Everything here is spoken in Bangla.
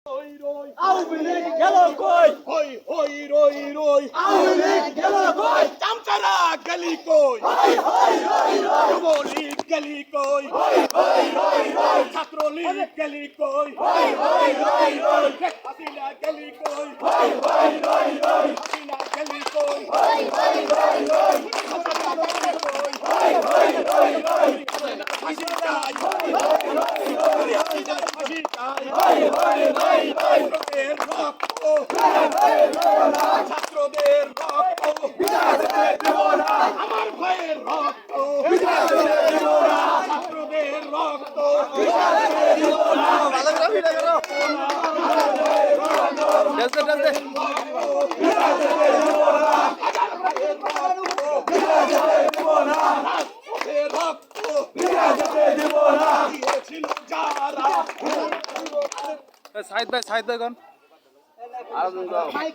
আওয়ামী লীগ গেল কই হই হই রই রই আওয়ামী লীগ গেল কই চামচারা গলি কই হই হই হই হই যুবলীগ গলি কই হই হই হই হই ছাত্রলীগ গলি কই হই হই হই হই শেখ হাসিনা গলি কই হই হই হই হই হাসিনা গলি কই হই হই হই হই হাসিনা গলি কই হই হই হই হই ফাঁসি চাই হাসিনার ফাঁসি চাই হই হই হই হই ছাত্রদের রক্ত হই হই না ছাত্রদের রক্ত বিদাতে দিব না আমার ভাইয়ের রক্ত বিদাতে দিব না ছাত্রদের রক্ত বিদাতে দিব না ভালো করে ভিডিও করো ডালতে ডালতে বিদাতে দিব না বিদাতে দিব না রক্ত বিদাতে দিব না দিয়েছিল যারা সাইদ ভাই কোন